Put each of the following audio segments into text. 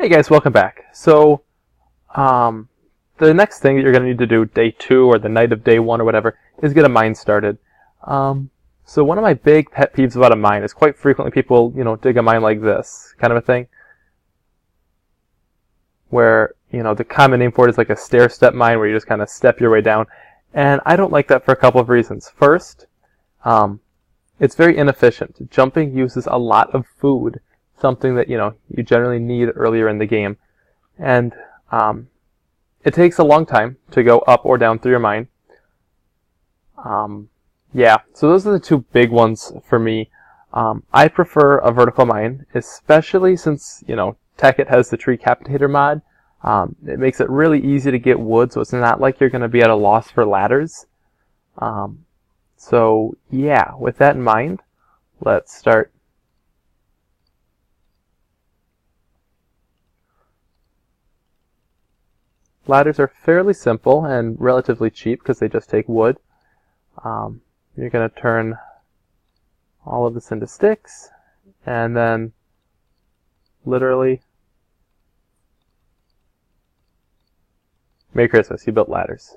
Hey guys, welcome back. So, the next thing that you're going to need to do day 2 or the night of day 1 or whatever is get a mine started. So one of my big pet peeves about a mine is quite frequently people, dig a mine like this kind of a thing. Where, the common name for it is like a stair-step mine where you just kind of step your way down. And I don't like that for a couple of reasons. First, it's very inefficient. Jumping uses a lot of food, something that, you generally need earlier in the game. And it takes a long time to go up or down through your mine. Yeah, so those are the two big ones for me. I prefer a vertical mine, especially since, Tekit has the tree capitator mod. It makes it really easy to get wood, so it's not like you're going to be at a loss for ladders. So, yeah, with that in mind, let's start. Ladders are fairly simple and relatively cheap because they just take wood. You're going to turn all of this into sticks, and then literally, Merry Christmas, you built ladders.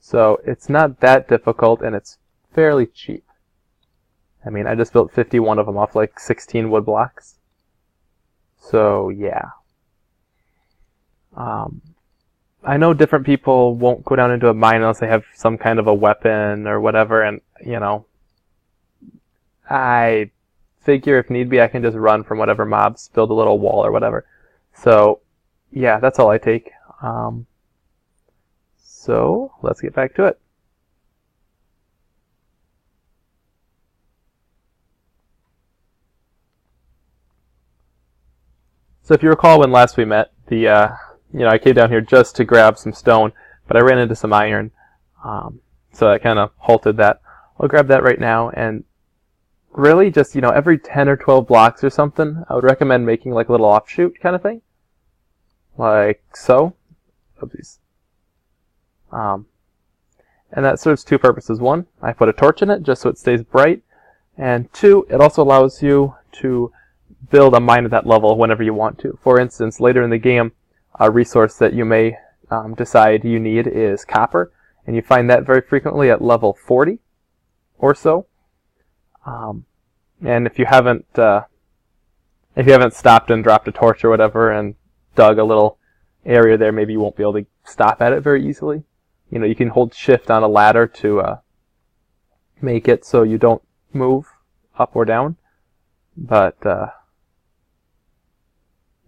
So it's not that difficult, and it's fairly cheap. I mean, I just built 51 of them off like 16 wood blocks. So, yeah. I know different people won't go down into a mine unless they have some kind of a weapon or whatever, and, I figure if need be I can just run from whatever mobs, build a little wall or whatever. So, yeah, that's all I take. So, let's get back to it. So if you recall when last we met, I came down here just to grab some stone, but I ran into some iron, so I kind of halted that. I'll grab that right now, and really just, every 10 or 12 blocks or something, I would recommend making like a little offshoot kind of thing. Like so. Oopsies. And that serves two purposes. One, I put a torch in it just so it stays bright, and two, it also allows you to build a mine at that level whenever you want to. For instance, later in the game, a resource that you may decide you need is copper, and you find that very frequently at level 40 or so. And if you haven't stopped and dropped a torch or whatever and dug a little area there, maybe you won't be able to stop at it very easily. You can hold shift on a ladder to make it so you don't move up or down, but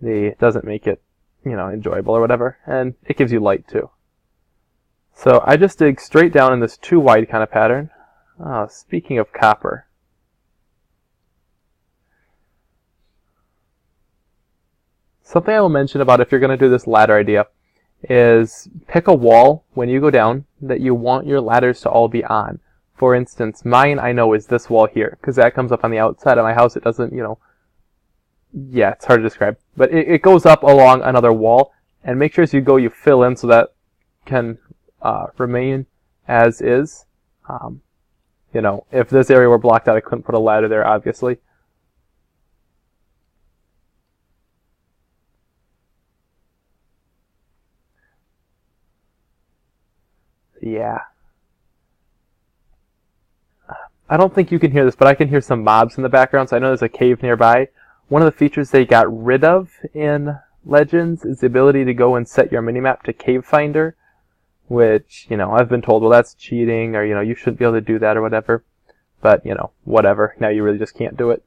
it doesn't make it enjoyable or whatever, and it gives you light too. So I just dig straight down in this 2 wide kind of pattern. Speaking of copper, something I will mention about if you're going to do this ladder idea is pick a wall when you go down that you want your ladders to all be on. For instance, mine I know is this wall here, because that comes up on the outside of my house. It doesn't, yeah, it's hard to describe. But it goes up along another wall, and make sure as you go you fill in so that can remain as is. If this area were blocked out, I couldn't put a ladder there, obviously. Yeah. I don't think you can hear this, but I can hear some mobs in the background, so I know there's a cave nearby. One of the features they got rid of in Legends is the ability to go and set your minimap to Cave Finder, which, I've been told, well, that's cheating, or, you shouldn't be able to do that or whatever. But, whatever. Now you really just can't do it.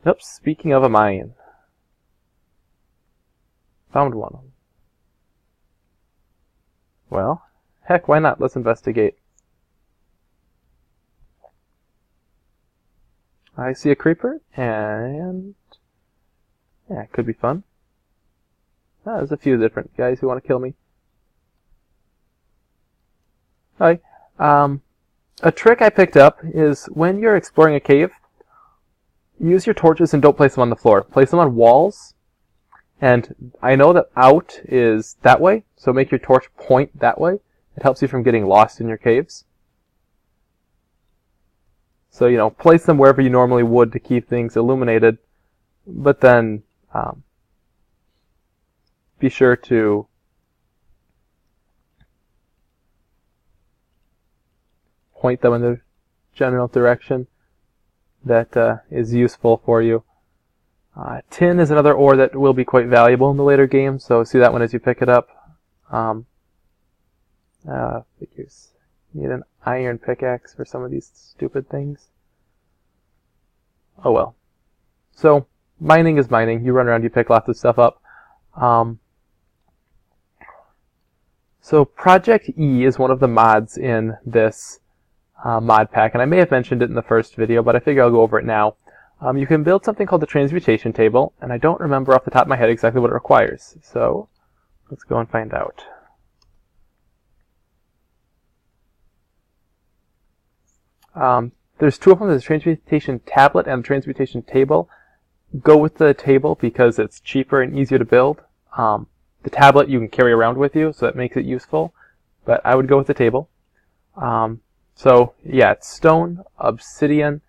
Oops, speaking of a mine. Found one. Well, heck, why not? Let's investigate. I see a creeper, and yeah, it could be fun. There's a few different guys who want to kill me. Hi. A trick I picked up is when you're exploring a cave, use your torches and don't place them on the floor. Place them on walls. And I know that out is that way, so make your torch point that way. It helps you from getting lost in your caves. So, place them wherever you normally would to keep things illuminated, but then be sure to point them in the general direction that is useful for you. Tin is another ore that will be quite valuable in the later game, so see that one as you pick it up. Figures. Need an iron pickaxe for some of these stupid things. Oh well. So, mining is mining. You run around, you pick lots of stuff up. So Project E is one of the mods in this mod pack, and I may have mentioned it in the first video, but I figure I'll go over it now. You can build something called the transmutation table, and I don't remember off the top of my head exactly what it requires. So, let's go and find out. There's two of them. There's a transmutation tablet and a transmutation table. Go with the table because it's cheaper and easier to build. The tablet you can carry around with you, so that makes it useful. But I would go with the table. So, yeah, it's stone, obsidian,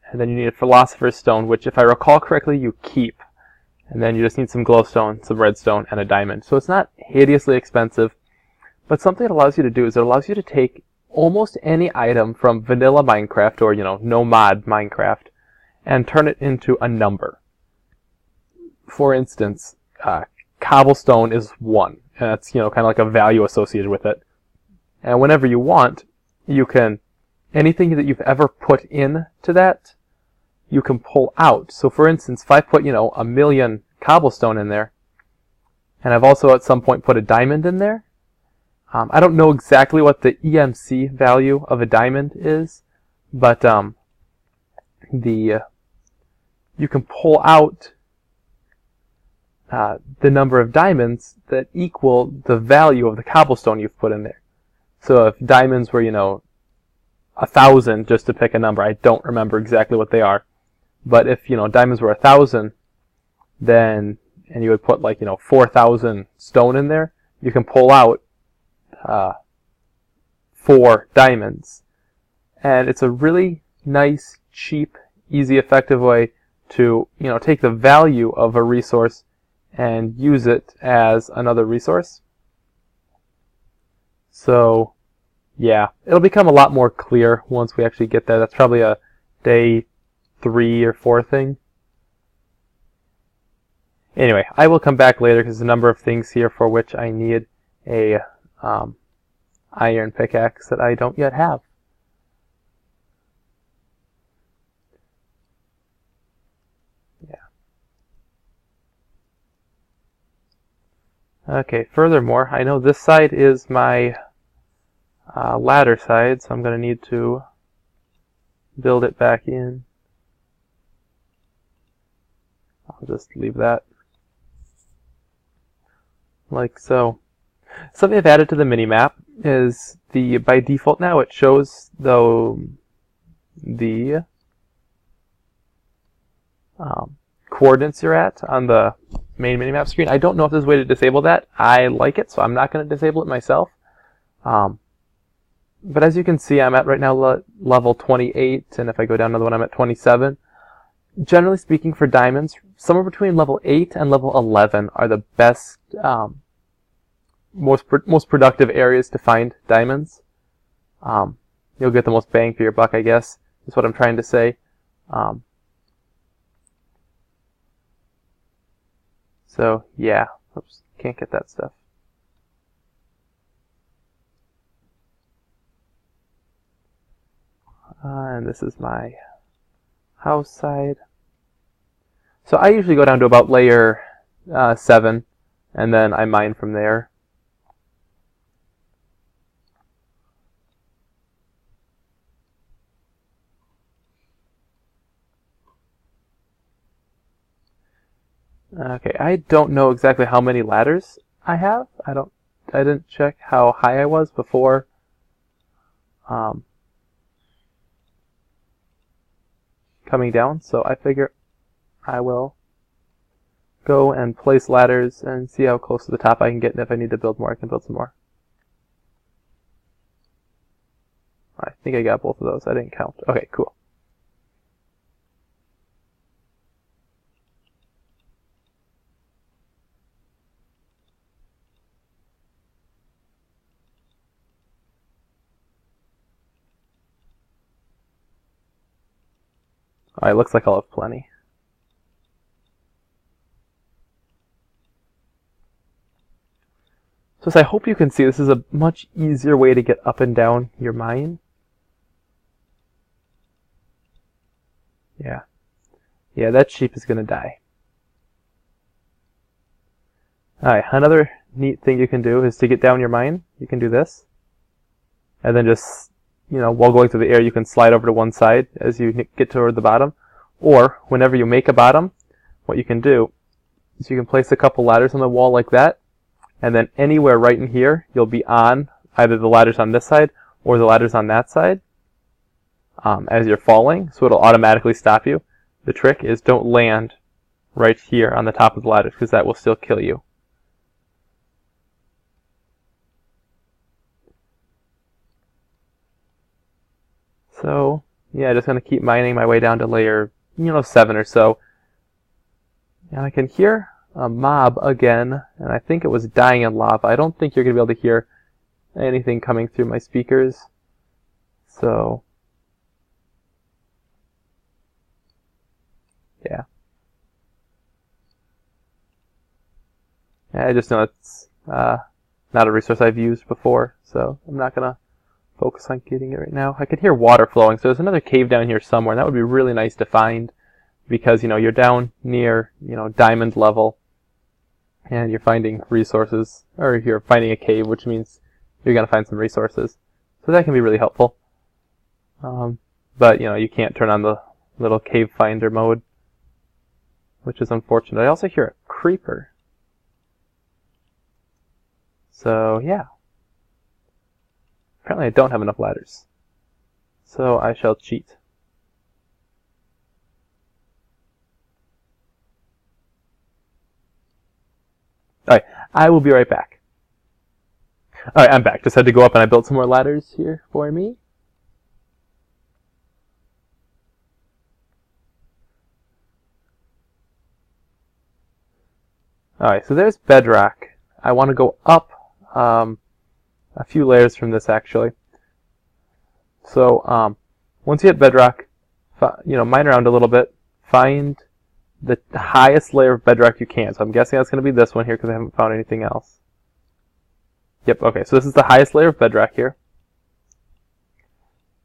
and then you need a philosopher's stone, which, if I recall correctly, you keep. And then you just need some glowstone, some redstone, and a diamond. So it's not hideously expensive. But something it allows you to do is it allows you to take almost any item from vanilla Minecraft, or, no mod Minecraft, and turn it into a number. For instance, cobblestone is 1, and that's, kind of like a value associated with it. And whenever you want, you can, anything that you've ever put in to that, you can pull out. So for instance, if I put, 1,000,000 cobblestone in there, and I've also at some point put a diamond in there, I don't know exactly what the EMC value of a diamond is, but you can pull out the number of diamonds that equal the value of the cobblestone you've put in there. So if diamonds were, 1,000, just to pick a number, I don't remember exactly what they are, but if, diamonds were 1,000, then, and you would put 4,000 stone in there, you can pull out 4 diamonds. And it's a really nice, cheap, easy, effective way to, take the value of a resource and use it as another resource. So, yeah, it'll become a lot more clear once we actually get there. That's probably a day 3 or 4 thing. Anyway, I will come back later because there's a number of things here for which I need a iron pickaxe that I don't yet have. Okay, furthermore, I know this side is my ladder side, so I'm going to need to build it back in. I'll just leave that like so. Something I've added to the minimap is by default now it shows the coordinates you're at on the main minimap screen. I don't know if there's a way to disable that. I like it, so I'm not going to disable it myself. But as you can see, I'm at right now level 28, and if I go down another one, I'm at 27. Generally speaking, for diamonds, somewhere between level 8 and level 11 are the best, most productive areas to find diamonds. You'll get the most bang for your buck, I guess, is what I'm trying to say. So, yeah. Oops, can't get that stuff. And this is my house side. So I usually go down to about layer 7, and then I mine from there. Okay, I don't know exactly how many ladders I have. I didn't check how high I was before. Coming down, so I figure I will go and place ladders and see how close to the top I can get, and if I need to build more, I can build some more. I think I got both of those. I didn't count. Okay, cool. Alright, looks like I'll have plenty. So as I hope you can see, this is a much easier way to get up and down your mine. Yeah. Yeah, that sheep is going to die. Alright, another neat thing you can do is to get down your mine, you can do this. And then just, while going through the air, you can slide over to one side as you get toward the bottom. Or, whenever you make a bottom, what you can do is you can place a couple ladders on the wall like that. And then anywhere right in here, you'll be on either the ladders on this side or the ladders on that side as you're falling. So it'll automatically stop you. The trick is don't land right here on the top of the ladders because that will still kill you. So, yeah, just going to keep mining my way down to layer, 7 or so. And I can hear a mob again, and I think it was dying in lava. I don't think you're going to be able to hear anything coming through my speakers. So, yeah. I just know it's not a resource I've used before, so I'm not going to focus on getting it right now. I could hear water flowing, so there's another cave down here somewhere, and that would be really nice to find because, you're down near, diamond level, and you're finding resources, or you're finding a cave, which means you're going to find some resources. So that can be really helpful. But, you can't turn on the little cave finder mode, which is unfortunate. I also hear a creeper. So, yeah. Apparently I don't have enough ladders. So I shall cheat. Alright, I will be right back. Alright, I'm back. Just had to go up and I built some more ladders here for me. Alright, so there's bedrock. I want to go up a few layers from this actually. So once you hit bedrock, mine around a little bit, find the highest layer of bedrock you can. So I'm guessing that's going to be this one here because I haven't found anything else. Yep, okay, so this is the highest layer of bedrock here.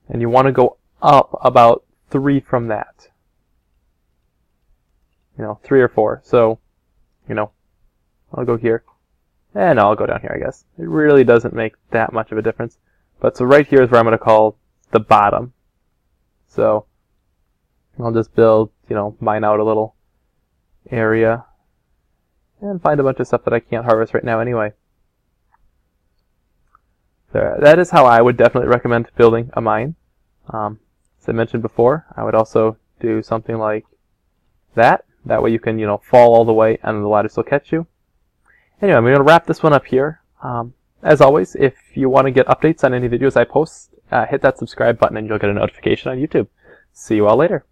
And you want to go up about 3 from that. 3 or 4. So, I'll go here. And I'll go down here, I guess. It really doesn't make that much of a difference. But so right here is where I'm going to call the bottom. So I'll just build, mine out a little area and find a bunch of stuff that I can't harvest right now anyway. So that is how I would definitely recommend building a mine. As I mentioned before, I would also do something like that. That way you can, fall all the way and the ladder still catch you. Anyway, I'm going to wrap this one up here. As always, if you want to get updates on any videos I post, hit that subscribe button and you'll get a notification on YouTube. See you all later.